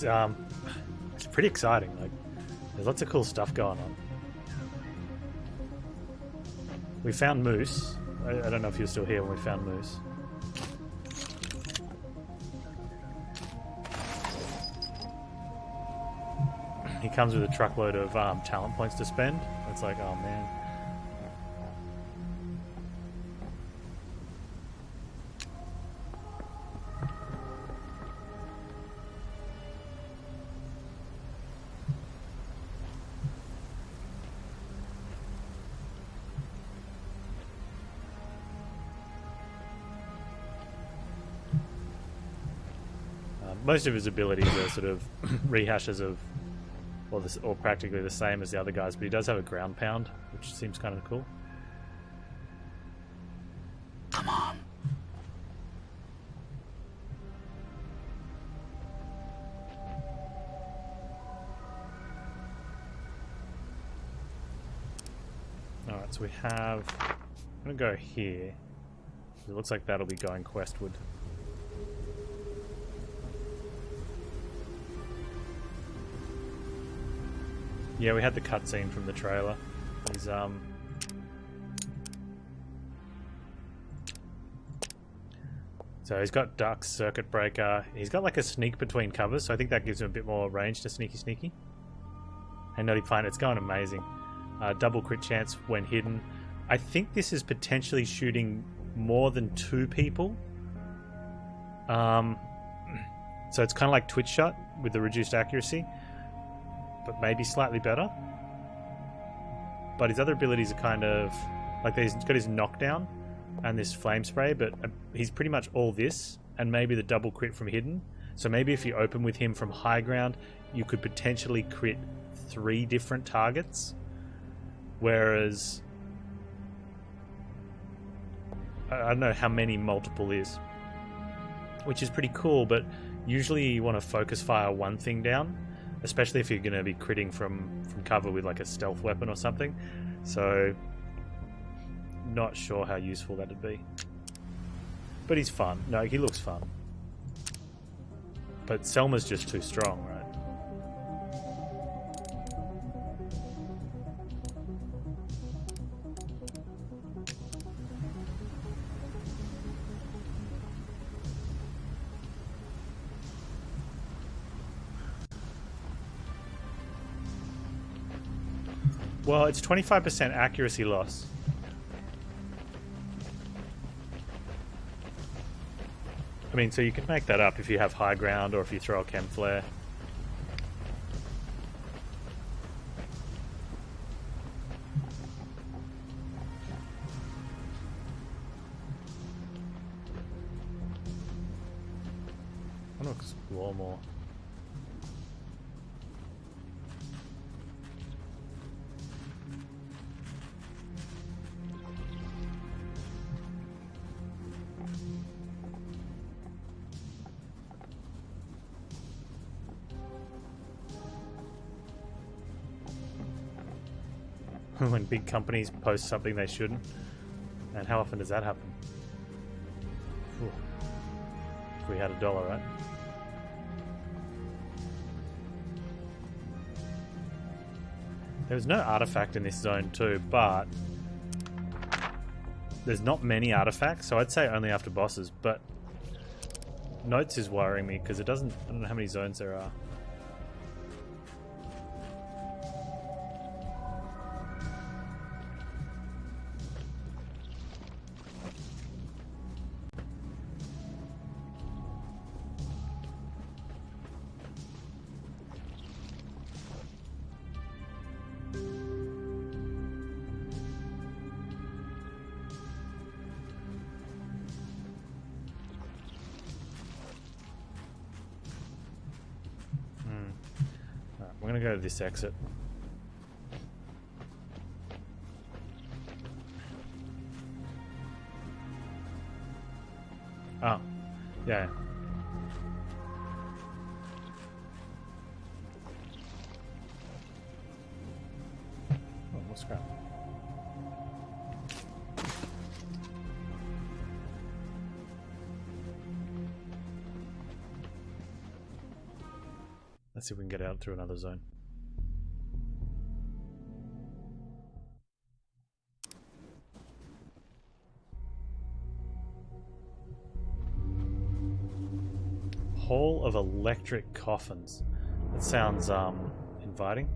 it's pretty exciting. Like, there's lots of cool stuff going on. We found Moose. I don't know if you're still here when we found Moose. He comes with a truckload of talent points to spend. It's like, oh man. Most of his abilities are sort of rehashes of, or practically the same as the other guys, but he does have a ground pound, which seems kind of cool. Come on. Alright, so we have... I'm going to go here. It looks like that'll be going questward. Yeah, we had the cutscene from the trailer. He's so he's got Dark Circuit Breaker. He's got like a sneak between covers, so I think that gives him a bit more range to sneaky. And Naughty Planet, it's going amazing. Double crit chance when hidden. I think this is potentially shooting more than 2 people. So it's kind of like Twitch Shot with the reduced accuracy, but maybe slightly better. But his other abilities are kind of like he's got his knockdown and this flame spray, but he's pretty much all this and maybe the double crit from hidden. So maybe if you open with him from high ground, you could potentially crit 3 different targets, whereas I don't know how many multiple is, which is pretty cool, but usually you want to focus fire one thing down, especially if you're going to be critting from cover with like a stealth weapon or something. So not sure how useful that'd be, but he's fun. No, he looks fun, but Selma's just too strong, right? Well, it's 25% accuracy loss. I mean, so you can make that up if you have high ground or if you throw a chem flare. I want to explore more. When big companies post something they shouldn't. And how often does that happen? Ooh. If we had $1, right? There was no artifact in this zone too, but there's not many artifacts, so I'd say only after bosses, but notes is worrying me because I don't know how many zones there are. I'm gonna go to this exit. Oh, yeah. Oh, more scrap. Let's see if we can get out through another zone. Hall of Electric Coffins. That sounds inviting.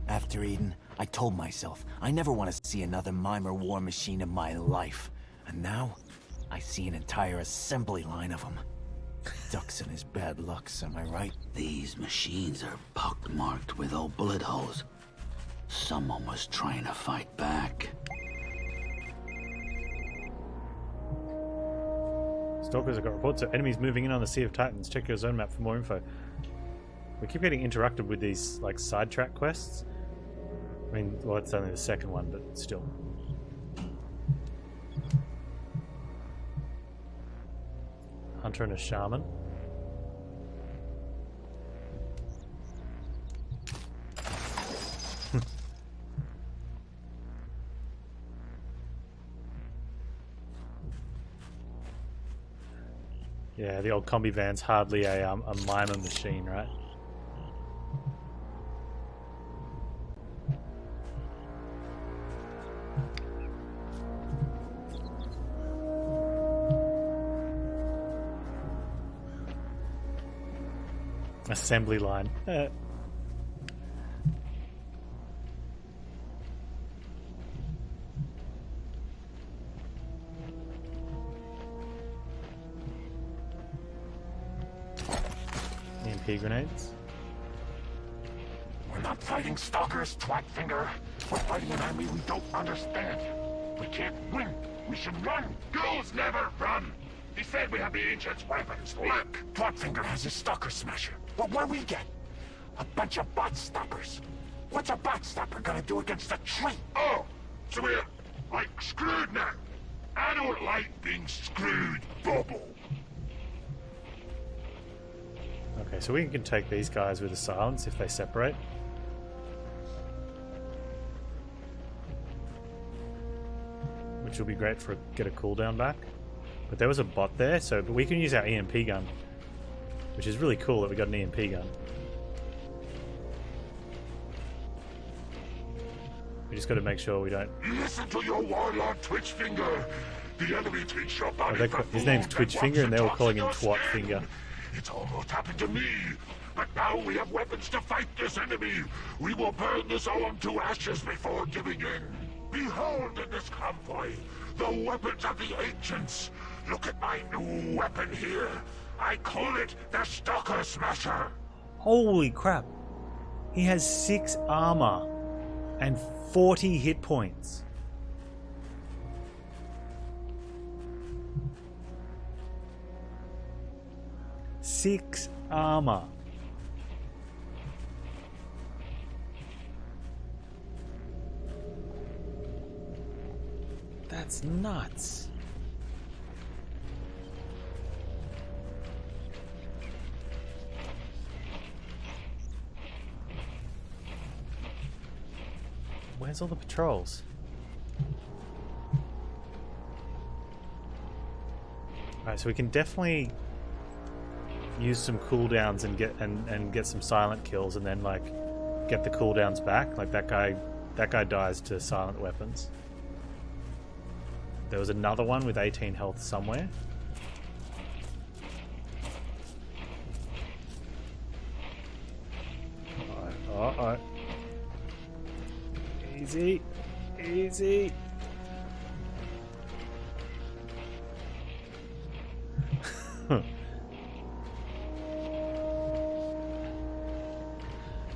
After Eden, I told myself I never want to see another mimer war machine in my life. And now, I see an entire assembly line of them. Ducks in his bad lucks, am I right? These machines are pockmarked with old bullet holes. Someone was trying to fight back. Stalkers have got reports of enemies moving in on the Sea of Titans. Check your zone map for more info. We keep getting interrupted with these like sidetrack quests. I mean, well, it's only the second one, but still. Hunter and a shaman. Yeah, the old combi van's hardly a mimer machine, right? Assembly line. EMP grenades. We're not fighting stalkers, twatfinger. We're fighting an army we don't understand. We can't win. We should run. Ghouls never run. He said we have the ancients' weapons. Look, Twatfinger has his stalker smasher. But what do we get? A bunch of bot stoppers. What's a bot stopper gonna do against a tree? Oh, so we're like screwed now. I don't like being screwed, Bubble. Okay, so we can take these guys with a silence if they separate. Which will be great for get a cooldown back. But there was a bot there, so but we can use our EMP gun. Which is really cool that we got an EMP gun. We just got to make sure we don't... Listen to your warlord, Twitchfinger. The enemy treats your body for his name's food Twitchfinger and they were calling him wants your skin. Twatfinger. It's almost happened to me. But now we have weapons to fight this enemy. We will burn this home to ashes before giving in. Behold in this convoy, the weapons of the ancients. Look at my new weapon here. I call it the Stalker Smasher. Holy crap. He has 6 armor and 40 hit points. Six armor. That's nuts. Where's all the patrols? Alright, so we can definitely use some cooldowns and get some silent kills and then like get the cooldowns back. Like that guy dies to silent weapons. There was another one with 18 health somewhere. Alright. Easy. Easy.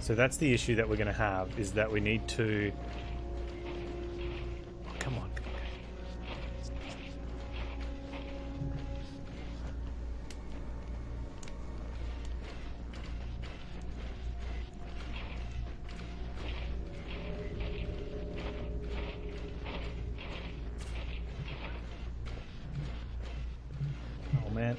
So that's the issue that we're going to have, is that we need to... Oh, come on. man.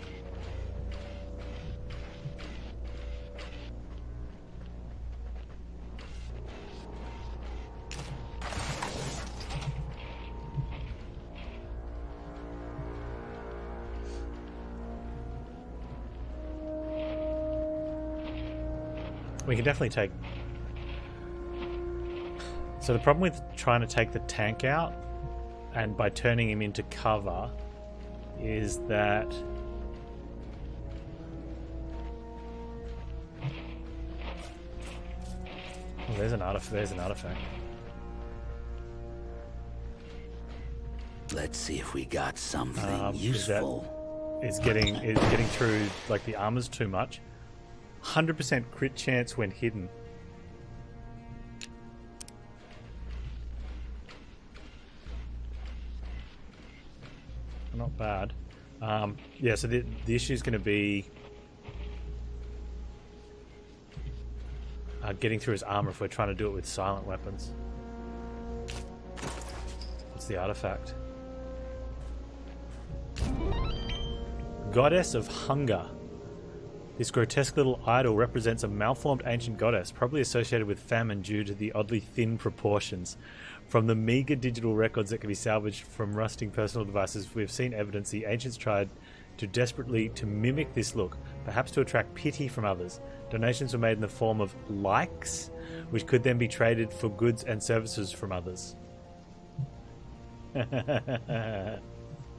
We can definitely take... So the problem with trying to take the tank out, and by turning him into cover, is that... Oh, there's an artifact. Let's see if we got something useful. Is getting through, like, the armor's too much. 100% crit chance when hidden. Not bad. Yeah, so the issue is going to be getting through his armor if we're trying to do it with silent weapons. What's the artifact? Goddess of Hunger. This grotesque little idol represents a malformed ancient goddess, probably associated with famine due to the oddly thin proportions. From the meager digital records that can be salvaged from rusting personal devices, we have seen evidence the ancients tried to desperately to mimic this look, perhaps to attract pity from others. Donations were made in the form of likes, which could then be traded for goods and services from others.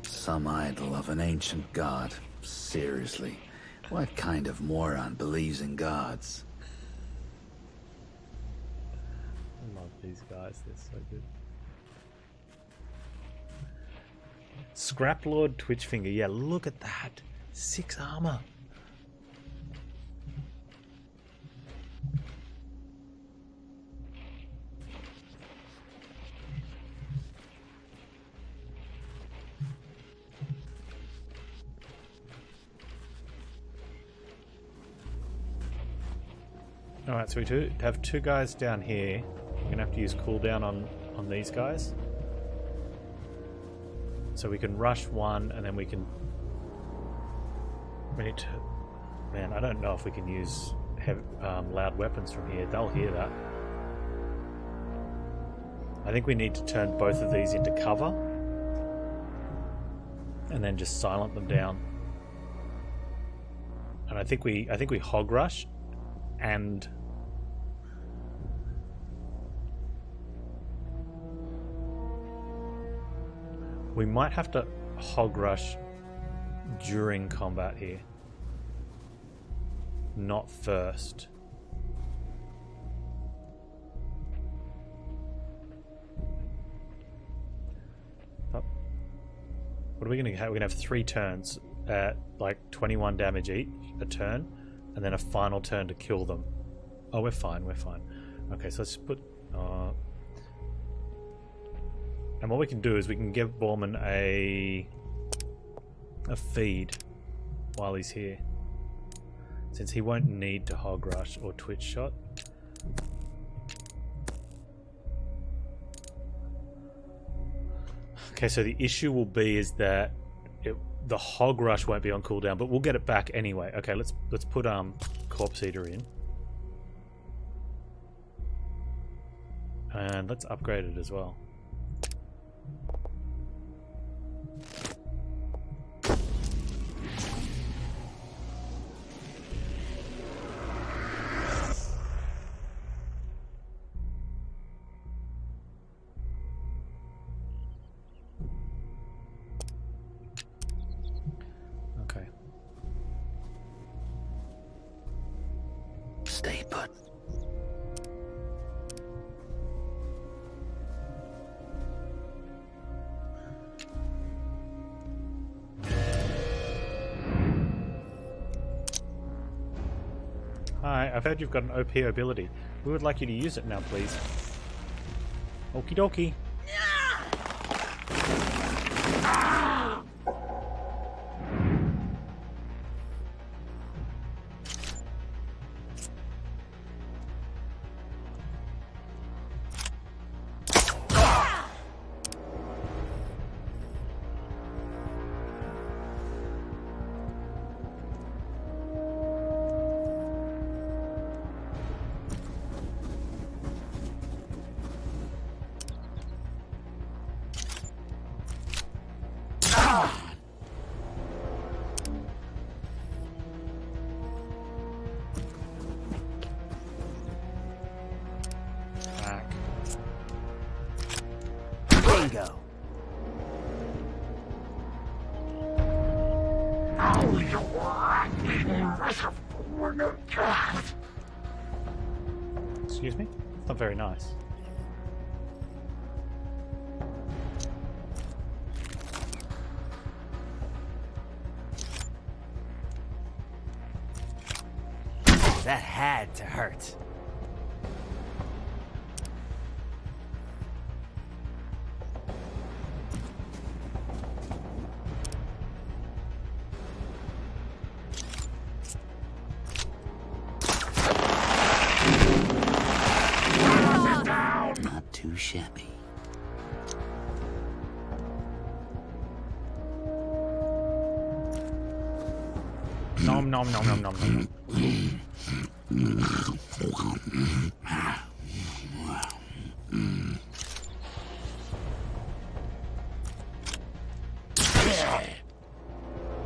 Some idol of an ancient god. Seriously. What kind of moron believes in gods? I love these guys, they're so good. Scrap Lord Twitchfinger, yeah, look at that. 6 armor. Alright, so we have 2 guys down here. We're going to have to use cooldown on these guys. So we can rush one and then we can... We need to... Man, I don't know if we can use loud weapons from here. They'll hear that. I think we need to turn both of these into cover. And then just silent them down. And I think we hog rush and... We might have to hog rush during combat here. Not first. Oh. What are we going to have? We're going to have 3 turns at like 21 damage each a turn, and then a final turn to kill them. Oh, we're fine, we're fine. Okay, so let's put... and what we can do is we can give Borman a feed while he's here. Since he won't need to hog rush or twitch shot. Okay, so the issue will be is that the hog rush won't be on cooldown, but we'll get it back anyway. Okay, let's put Corpse Eater in. And let's upgrade it as well. Okay. Stay put. Hi, I've heard you've got an OP ability. We would like you to use it now, please. Okie dokie. go. Oh, you rotten reservoir cat! Excuse me? It's not very nice. That had to hurt. Not too shabby. Nom nom nom nom nom nom.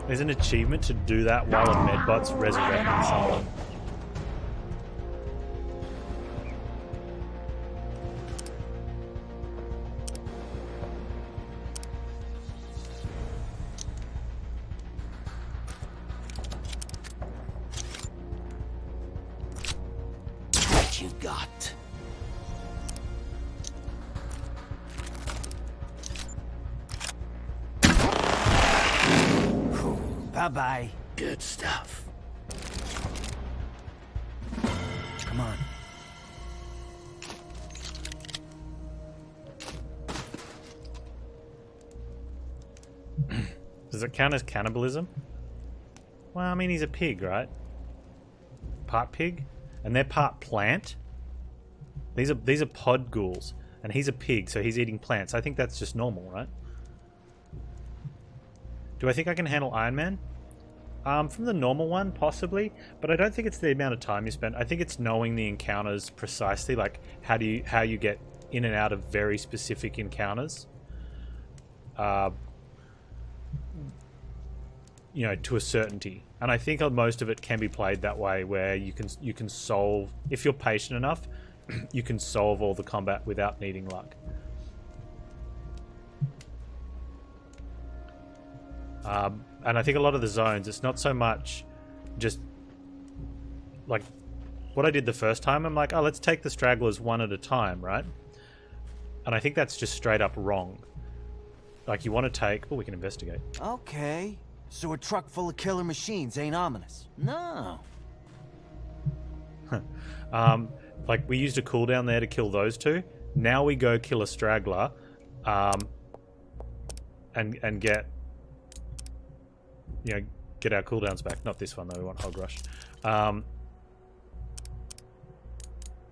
There's an achievement to do that while a medbot's resurrecting someone. What you got? Bye-bye. Good stuff. Come on. Does it count as cannibalism? Well, I mean, he's a pig, right? Part pig? And they're part plant? These are pod ghouls. And he's a pig, so he's eating plants. I think that's just normal, right? Do I think I can handle Iron Man? From the normal one, possibly, but I don't think it's the amount of time you spend. I think it's knowing the encounters precisely, like how you get in and out of very specific encounters. You know, to a certainty. And I think most of it can be played that way, where you can solve, if you're patient enough, you can solve all the combat without needing luck. And I think a lot of the zones, it's not so much just like what I did the first time. I'm like, oh, let's take the stragglers one at a time, right? And I think that's just straight up wrong. Like, you want to take... Oh, we can investigate. Okay. So a truck full of killer machines ain't ominous. No. Like, we used a cooldown there to kill those two. Now we go kill a straggler, and get... You know, get our cooldowns back. Not this one, though. We want Hog Rush.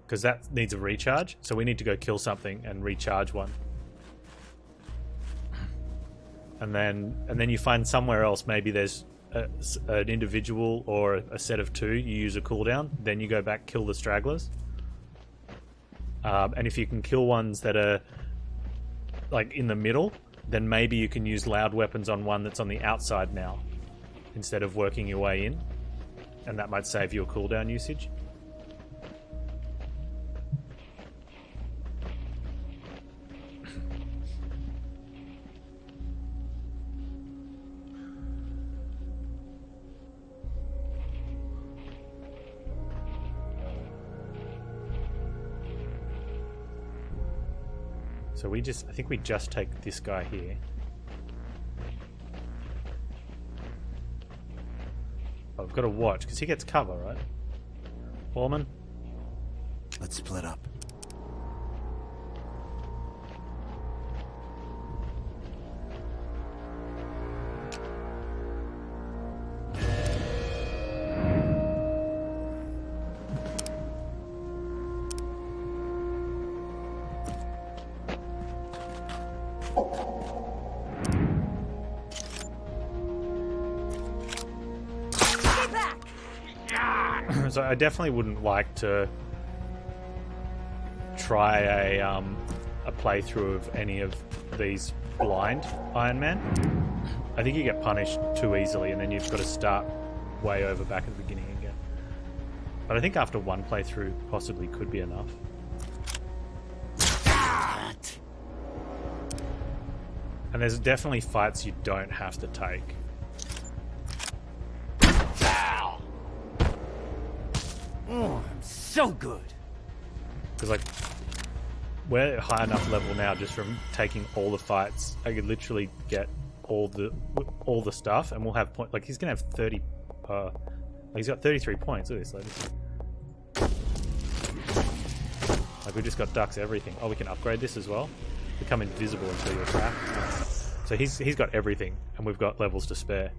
Because that needs a recharge. So we need to go kill something and recharge one. And then you find somewhere else. Maybe there's an individual or a set of two. You use a cooldown. Then you go back, kill the stragglers. And if you can kill ones that are like in the middle, then maybe you can use loud weapons on one that's on the outside now, instead of working your way in, and that might save you a cooldown usage. So I think we just take this guy here. Oh, we've got to watch, because he gets cover, right? Foreman? Let's split up. So I definitely wouldn't like to try a playthrough of any of these blind Iron Man. I think you get punished too easily, and then you've got to start way over back at the beginning again. But I think after one playthrough possibly could be enough. And there's definitely fights you don't have to take. Oh, I'm so good. Because like, we're high enough level now just from taking all the fights. I could literally get all the stuff, and we'll have point. Like he's gonna have 30. He's got 33 points. Look at this, ladies. Like we just got ducks everything. Oh, we can upgrade this as well. Become invisible until you attack. So he's got everything, and we've got levels to spare.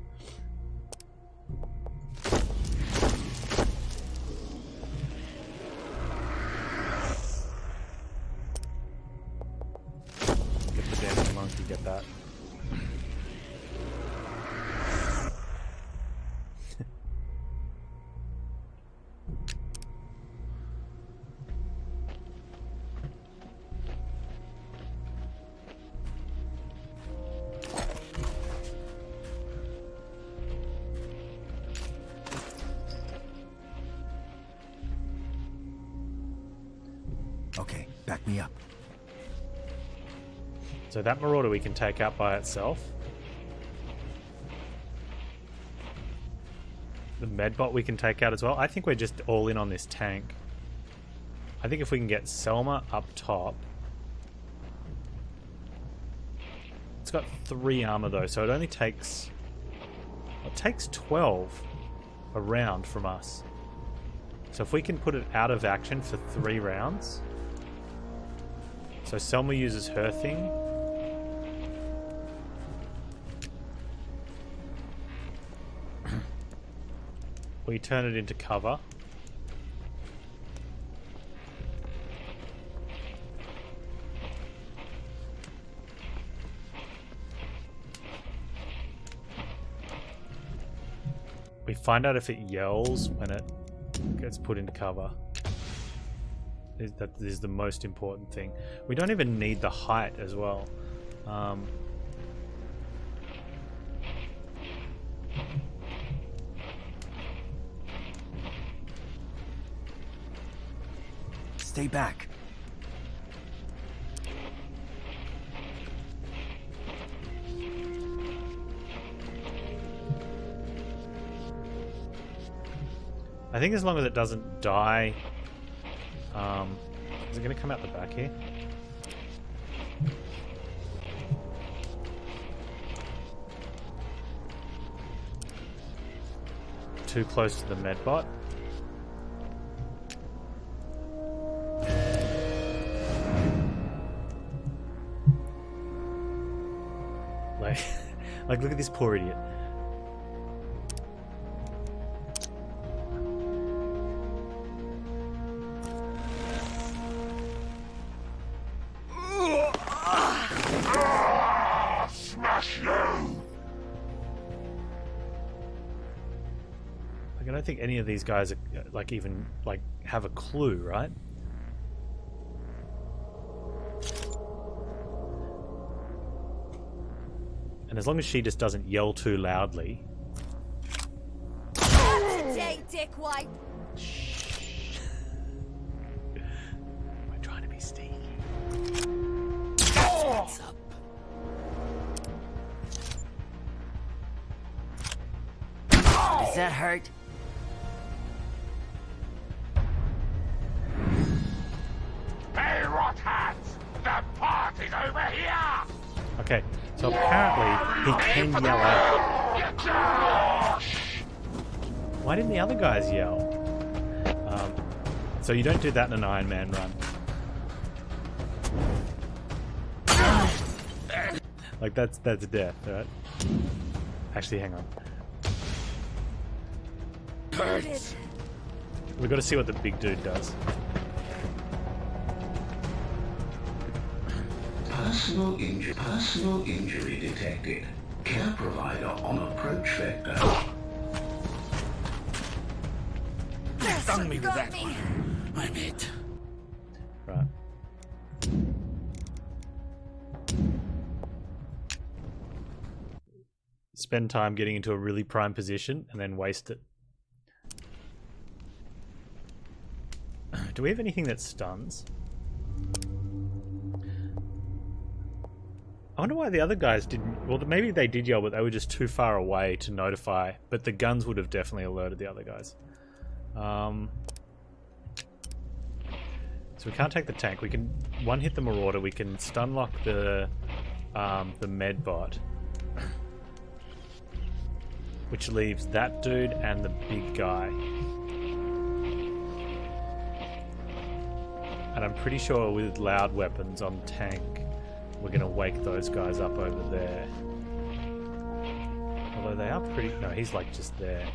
Get the dancing monkey. Get that. Okay, back me up. So that marauder we can take out by itself. The medbot we can take out as well. I think we're just all in on this tank. I think if we can get Selma up top. It's got 3 armor though, so it only takes... It takes 12 a round from us. So if we can put it out of action for 3 rounds... So Selma uses her thing. We turn it into cover. We find out if it yells when it gets put into cover. That is the most important thing. We don't even need the height as well. Stay back. I think as long as it doesn't die... is it going to come out the back here? Too close to the medbot. Like, look at this poor idiot. Smash you! Like, I don't think any of these guys are, like, even, like, have a clue, right? And as long as she just doesn't yell too loudly. Today, dickwad. We're trying to be sneaky. What's up? Does that hurt? Hey, rotheads! The party's over here! Okay, so apparently he can yell out. Why didn't the other guys yell? So you don't do that in an Iron Man run. Like that's death, right? Actually, hang on. We've got to see what the big dude does. Personal injury detected. Care provider on approach vector. Stung me with that one. I'm it. Right. Spend time getting into a really prime position and then waste it. Do we have anything that stuns? wonder why the other guys didn't... Well, maybe they did yell, but they were just too far away to notify. But the guns would have definitely alerted the other guys. So we can't take the tank. We can one-hit the Marauder. We can stun-lock the Medbot. Which leaves that dude and the big guy. And I'm pretty sure with loud weapons on tank, we're going to wake those guys up over there. Although they are pretty... No, he's like just there.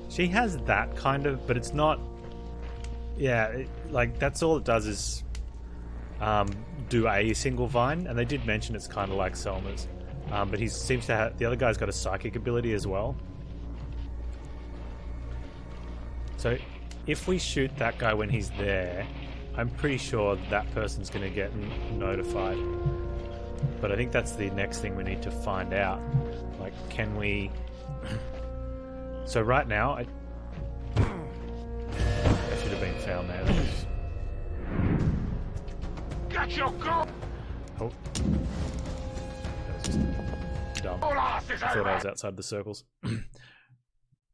She has that kind of... But it's not... Yeah, like that's all it does is do a single vine. And they did mention it's kind of like Selma's. But he seems to have... The other guy's got a psychic ability as well. So, if we shoot that guy when he's there, I'm pretty sure that person's going to get notified. But I think that's the next thing we need to find out. Like, can we... So right now, I should have been found there. Got your go! Oh. That was just dumb. I thought I was outside the circles.